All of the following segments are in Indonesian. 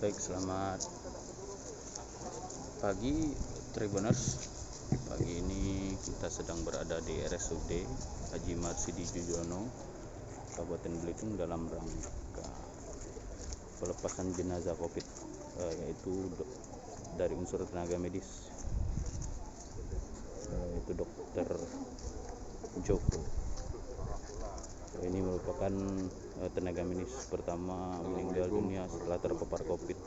Baik, selamat pagi Tribuners. Pagi ini kita sedang berada di RSUD Haji Marsidi Jujono, Kabupaten Belitung, dalam rangka pelepasan jenazah COVID, yaitu dari unsur tenaga medis, yaitu Dokter Joko. Ini merupakan tenaga medis pertama meninggal dunia setelah terpapar COVID.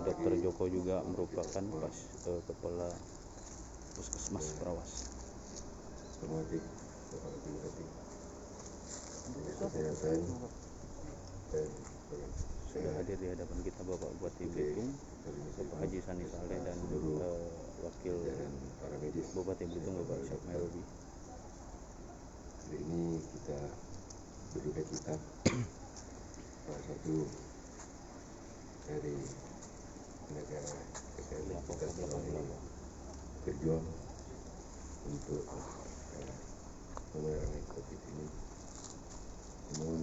Dokter Joko juga merupakan kepala puskesmas Perawas. Sudah hadir di hadapan kita Bapak Bupati Belitung, Bapak Haji Sani Saleh, dan Wakil Bupati Belitung Bapak Syaf Melody. Hari ini kita berduka cita salah satu dari tenaga kesehatan kita selama ini berjuang untuk memerangi COVID ini. Namun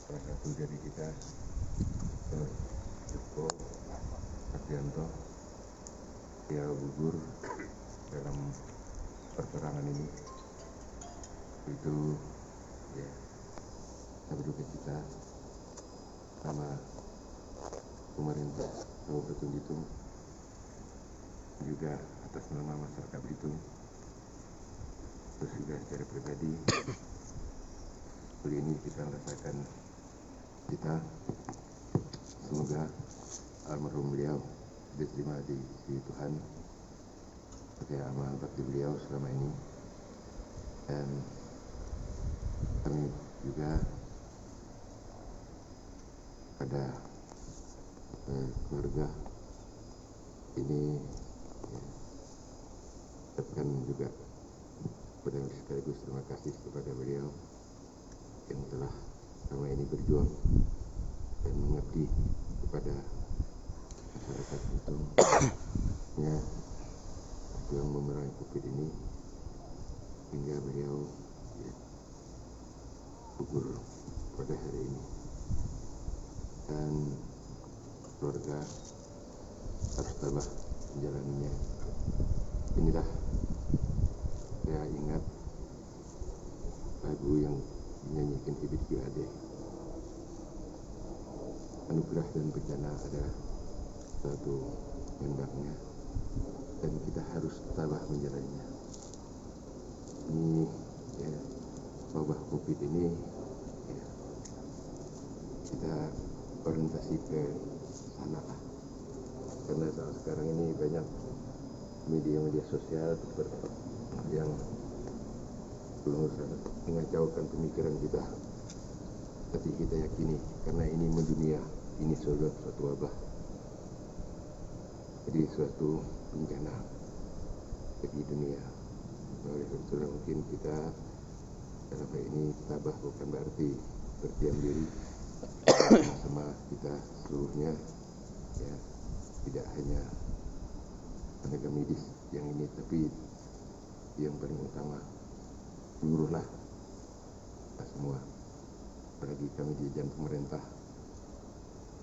salah satu dari kita, Joko Ardianto, dia gugur dalam perperangan ini. Itu ya, kita berduka cita sama pemerintah Kabupaten Belitung, juga atas nama masyarakat Belitung, terus juga secara pribadi. Kali ini kita merasakan kita, semoga almarhum beliau diterima di sisi Tuhan sebagai amal bakti beliau selama ini. Dan kami juga pada keluarga ini ucapkan juga pada sekaligus terima kasih kepada beliau yang telah selama ini berjuang dan mengabdi kepada masyarakat Belitung, ya, berjuang memerangi COVID ini hingga beliau gugur pada hari ini. Dan keluarga harus tabah menjalaninya. Inilah saya ingat lagu yang dinyanyikan Ibit Ade, anugerah dan bencana adalah suatu hendaknya, dan kita harus tabah menjalaninya. Ini ya, wabah COVID ini ya, kita orientasi ke sana lah, karena saat sekarang ini banyak media-media sosial yang belum mengacaukan pemikiran kita, tapi kita yakini karena ini mendunia, ini suatu wabah, jadi suatu bencana bagi dunia. Oleh itu mungkin kita dalam hal ini tabah bukan berarti berdiam diri, sama kita seluruhnya, ya, tidak hanya tenaga medis yang ini, tapi yang paling utama seluruhlah kita semua, apalagi kami di jajaran pemerintah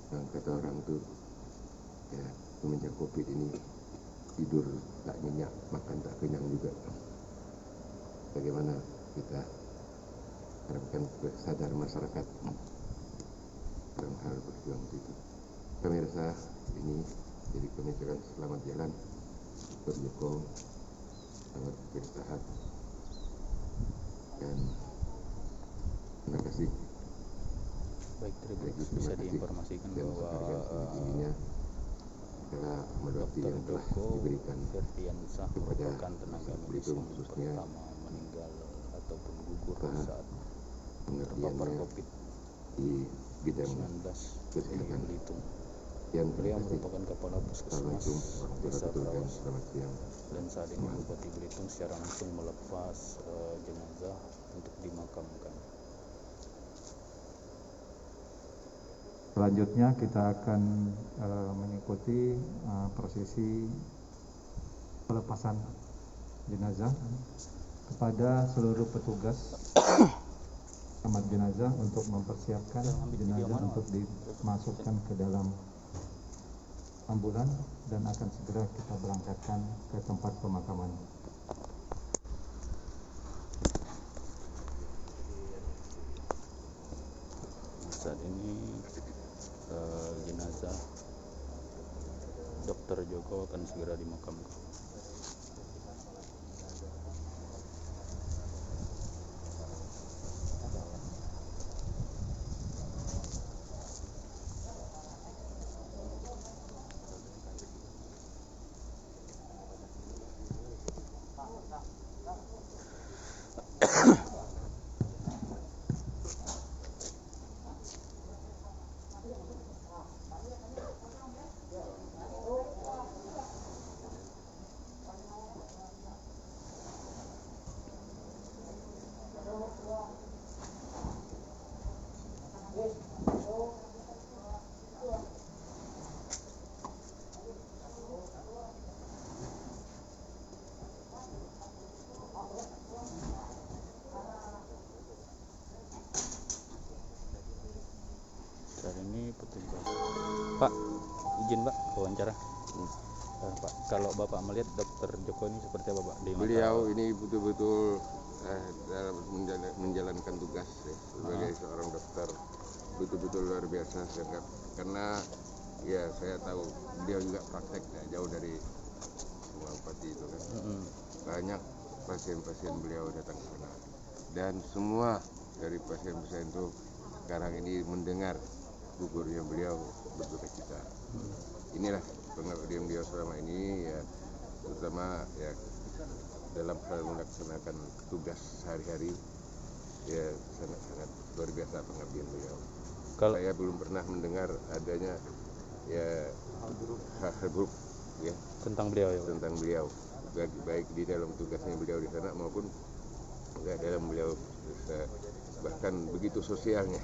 yang kata orang tuh ya, semenjak COVID ini tidur tak nyenyak, makan tak kenyang juga. Bagaimana kita harapkan sadar masyarakat dalam hal berjuang itu. Kami rasa ini jadi kami ucapkan selamat jalan Dr. Joko, selamat beristirahat, dan terima kasih. Baik, bisa diinformasikan bahwa Dokter Joko Firdiansah merupakan tenaga medis yang pertama meninggal ataupun gugur saat terpapar COVID-19 di Belitung. Beliau merupakan kepala puskesmas Desa Perawas, dan saat ini Bupati Belitung secara langsung melepas jenazah untuk dimakamkan. Selanjutnya kita akan mengikuti prosesi pelepasan jenazah kepada seluruh petugas kamar jenazah untuk mempersiapkan jenazah untuk dimasukkan ke dalam ambulan dan akan segera kita berangkatkan ke tempat pemakaman. Saat ini jenazah Dr. Joko akan segera dimakamkan. Saat ini petugas. Pak, izin Pak wawancara. Pak, kalau Bapak melihat Dr. Joko ini seperti apa Pak? Beliau ini betul-betul dalam menjalankan tugas ya, sebagai seorang dokter betul-betul luar biasa saya, karena ya saya tahu beliau juga praktek ya, jauh dari Subang Pati itu kan. Banyak pasien-pasien beliau datang ke sana dan semua dari pasien-pasien itu sekarang ini mendengar gugurnya beliau berduka cita. Inilah pengabdian beliau selama ini ya, terutama ya dalam hal melaksanakan tugas sehari-hari ya, sangat-sangat luar biasa pengabdian beliau. Saya belum pernah mendengar adanya ya hal buruk ya tentang beliau ya. Tentang beliau, baik di dalam tugasnya beliau di sana maupun dalam beliau bahkan begitu sosialnya.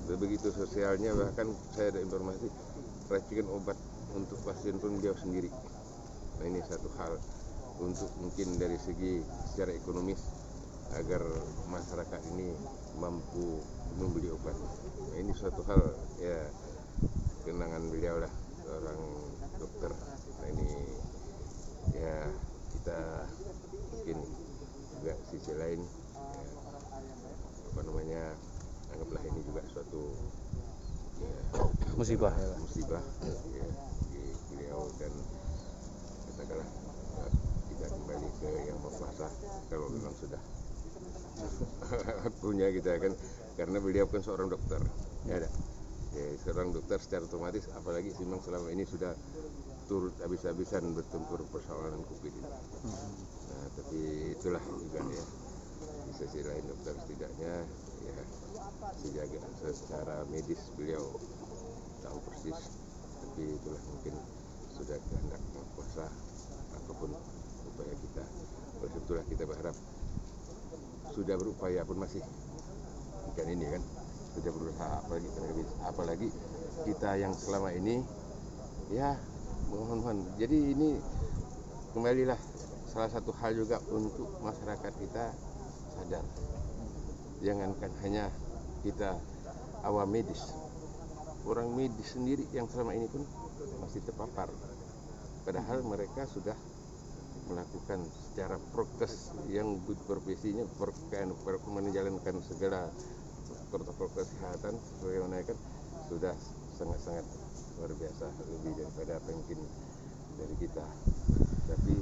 Begitu sosialnya, bahkan saya ada informasi racikan obat untuk pasien pun beliau sendiri. Nah, ini satu hal untuk mungkin dari segi secara ekonomis agar masyarakat ini mampu membeli obat. Nah, ini suatu hal ya, kenangan beliau lah, seorang dokter. Nah, ini ya kita mungkin juga sisi lain ya, anggaplah ini juga suatu ya, musibah ya bagi beliau, dan katakanlah kita kembali ke yang berkuasa kalau memang sudah punya kita kan, karena beliau kan seorang dokter ya, seorang dokter secara otomatis, apalagi memang selama ini sudah turut habis-habisan bertempur persoalan COVID ini. Nah, tapi itulah juga ya, di sisi lain dokter setidaknya ya dijaga secara medis beliau tahu persis, tapi itulah mungkin sudah kehendak yang kuasa apapun upaya kita. Oleh itulah kita berharap sudah berupaya pun masih ikan ini kan sudah berusaha, apalagi kita yang selama ini ya mohon. Jadi ini kembalilah salah satu hal juga untuk masyarakat kita sadar, jangankan hanya kita awam medis, orang medis sendiri yang selama ini pun masih terpapar, padahal mereka sudah melakukan secara prokes yang profesinya menjalankan segala protokol kesehatan sebagaimana kan sudah sangat-sangat luar biasa, lebih daripada apa yang mungkin dari kita. Tapi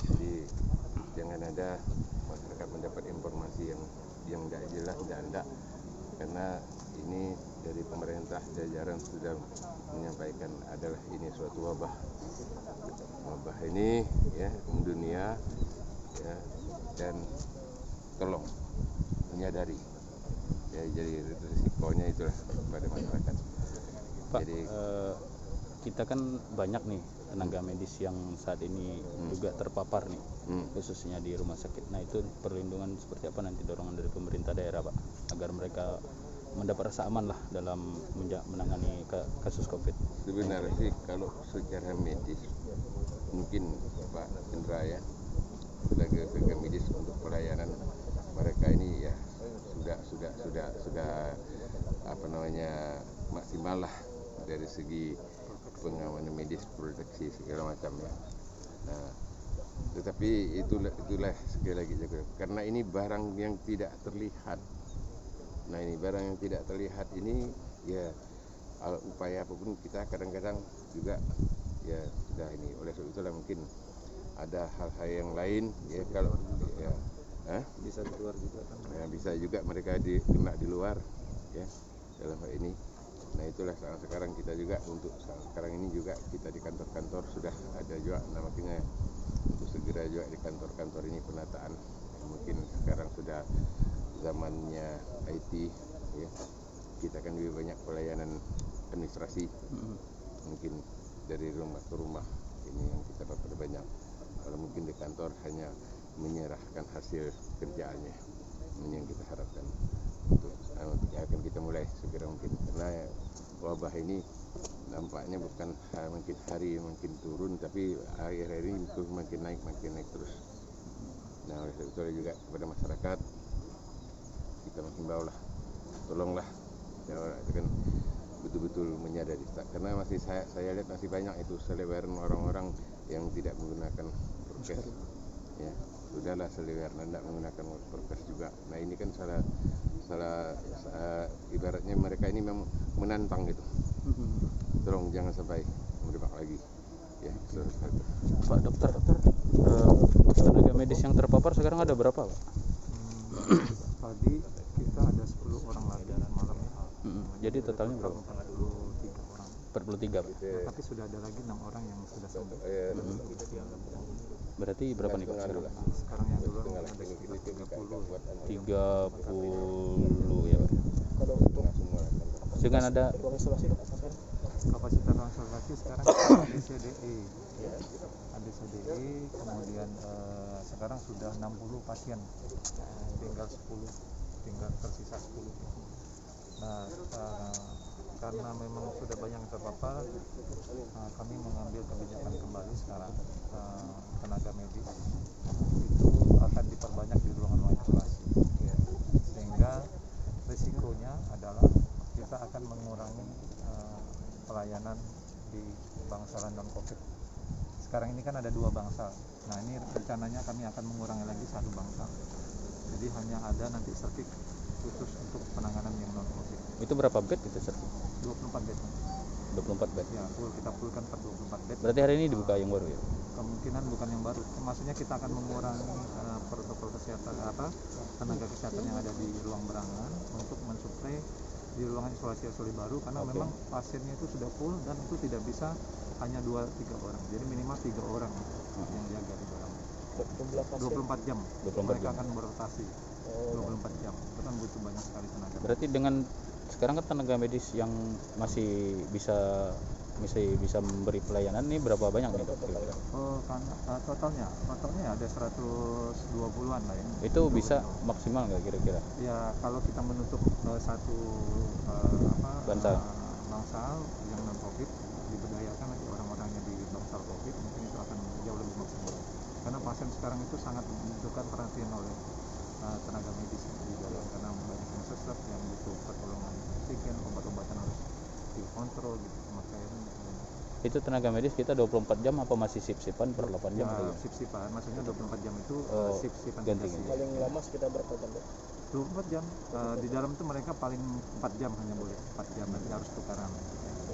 jadi jangan ada masyarakat mendapat informasi yang tidak jelas, tidak, karena ini dari pemerintah jajaran sudah menyampaikan adalah ini suatu wabah ini ya mendunia ya, dan tolong menyadari ya, jadi risikonya itulah pada masyarakat. Pak, jadi kita kan banyak nih tenaga medis yang saat ini juga terpapar nih, khususnya di rumah sakit. Nah, itu perlindungan seperti apa nanti dorongan dari pemerintah daerah Pak, agar mereka mendapat rasa aman lah dalam menangani kasus COVID? Sebenarnya sih kalau secara medis mungkin Pak Indra ya sebagai tenaga medis untuk pelayanan mereka ini ya sudah apa namanya maksimal lah dari segi pengamanan medis, proteksi segala macam ya. Nah, tetapi itulah sekali lagi juga karena ini barang yang tidak terlihat. Nah, ini barang yang tidak terlihat ini ya upaya apapun kita kadang-kadang juga ya sudah ini. Oleh sebab itulah mungkin ada hal-hal yang lain ya kalau ya Bisa di luar juga kan. Ya, bisa juga mereka kena di luar ya dalam hal ini. Nah, itulah sekarang kita juga untuk sekarang ini juga kita di kantor-kantor sudah ada juga namanya untuk segera juga di kantor-kantor ini penataan. Mungkin sekarang sudah zamannya IT ya. Kita kan lebih banyak pelayanan administrasi. Mungkin dari rumah ke rumah ini yang kita dapat banyak. Kalau mungkin di kantor hanya menyerahkan hasil kerjaannya. Ini yang kita harapkan untuk akan kita mulai segera mungkin karena wabah ini nampaknya bukan mungkin hari mungkin turun tapi akhir-akhir ini itu makin naik terus. Nah, oleh sebab itu juga kepada masyarakat kita menghimbau lah, tolonglah ya, itu kan betul-betul menyadari karena masih saya lihat masih banyak itu selebaran orang-orang yang tidak menggunakan prokes ya. Sudahlah selebaran tidak menggunakan prokes juga. Nah, ini kan salah ibaratnya mereka ini memang menantang gitu. Tolong jangan sampai merebak lagi ya. Pak dokter, tenaga medis yang terpapar sekarang ada berapa, Pak? Tadi kita ada 10 orang lagi malam. Jadi totalnya berapa? 43 orang. 43, Pak. Ya, tapi sudah ada lagi 6 orang yang sudah sembuh. Berarti berapa nih, Pak, sekarang? Sekarang yang dulu ada sekitar 30. 30 ya, Pak. Dengan ada Kapasitas ruang isolasi sekarang ada CDE, kemudian sekarang sudah 60 pasien, tinggal tersisa 10. Nah, karena memang sudah banyak yang terpapar, kami mengambil kebijakan kembali sekarang. Tenaga medis itu akan diperbanyak di ruangan isolasi, sehingga risikonya adalah kita akan mengurangi pelayanan di bangsalan non COVID. Sekarang ini kan ada 2 bangsal. Nah, ini rencananya kami akan mengurangi lagi 1 bangsal. Jadi hanya ada nanti servik khusus untuk penanganan yang non COVID. itu berapa bed itu, Sir? 24 bed. 24 bed. Ya, kita fullkan per 24 bed. Berarti hari ini dibuka yang baru ya? Kemungkinan bukan yang baru. Maksudnya kita akan mengurangi protokol kesehatan tenaga kesehatan yang ada di ruang berangan untuk mensuplai di ruangan isolasi baru karena memang pasiennya itu sudah full dan itu tidak bisa hanya 2-3 orang. Jadi minimal 3 orang yang jaga di dalam. 24 jam. Mereka akan berotasi. 24 jam. Itu kan butuh banyak sekali tenaga. Berarti dengan sekarang kan tenaga medis yang masih bisa memberi pelayanan ini berapa banyak nih, Dok? Totalnya ada 120-an lah ya. Itu bisa maksimal nggak kira-kira? Ya, kalau kita menutup satu bangsal yang non COVID, diberdayakan lagi orang-orangnya di bangsal COVID, mungkin itu akan jauh lebih maksimal. Karena pasien sekarang itu sangat membutuhkan perhatian oleh tenaga medis di dalam karena banyak yang sesak, yang butuh pertolongan oksigen, obat-obatan harus dikontrol gitu, pemakaian. Itu tenaga medis kita 24 jam apa masih sip-sipan per 8 jam? Ya, sip-sipan, maksudnya 24 jam itu sip-sipan. Ganti. Paling lama sekitar berapa jam, Dok? 24 jam. Di dalam itu mereka paling 4 jam hanya boleh. 4 jam nanti harus tukaran.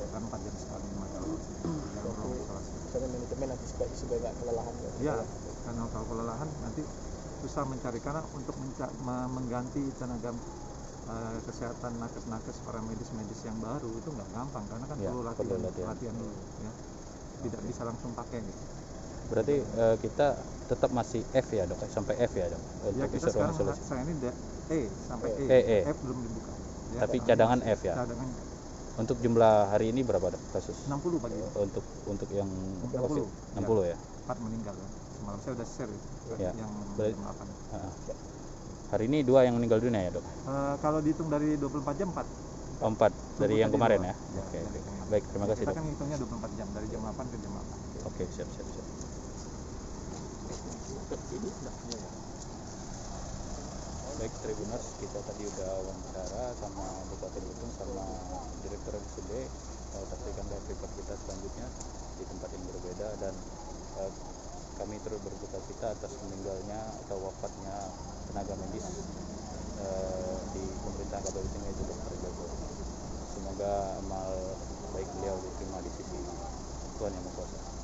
Kan 4 jam sekali masalah. Misalnya manajemen nanti supaya nggak kelelahan. Ya, karena kalau kelelahan nanti susah mencari karena untuk mengganti tenaga kesehatan nakes para medis yang baru itu nggak gampang karena kan perlu latihan dulu ya, tidak bisa langsung pakai gitu. Berarti kita tetap masih F ya, Dok, sampai F ya, Dok, Ya, kita sekarang saya ini sampai E. F belum dibuka ya, tapi cadangan F ya. Cadangan. Untuk jumlah hari ini berapa, Dok, kasus? 60 pagi. Untuk yang 60 60 ya. 4 meninggal ya. Semalam saya udah share itu Ya. yang Berarti, 8. Hari ini 2 yang meninggal dunia ya, Dok? Kalau dihitung dari 24 jam 4. 4 dari yang kemarin ya. Oke. Baik, terima kasih, Kita Dok. kan hitungnya 24 jam dari jam 8 ke jam 8. Oke, siap. Ini enggak punya ya. Baik Tribuners, kita tadi udah wawancara sama Bupati Belitung sama Direktur RSUD. Saksikan live report kita selanjutnya di tempat yang berbeda, dan kami turut berduka cita atas meninggalnya atau wafatnya tenaga medis di pemerintahan Kabupaten Belitung, yaitu Dr. Jago. Semoga amal baik beliau diterima di sisi Tuhan Yang Maha Kuasa.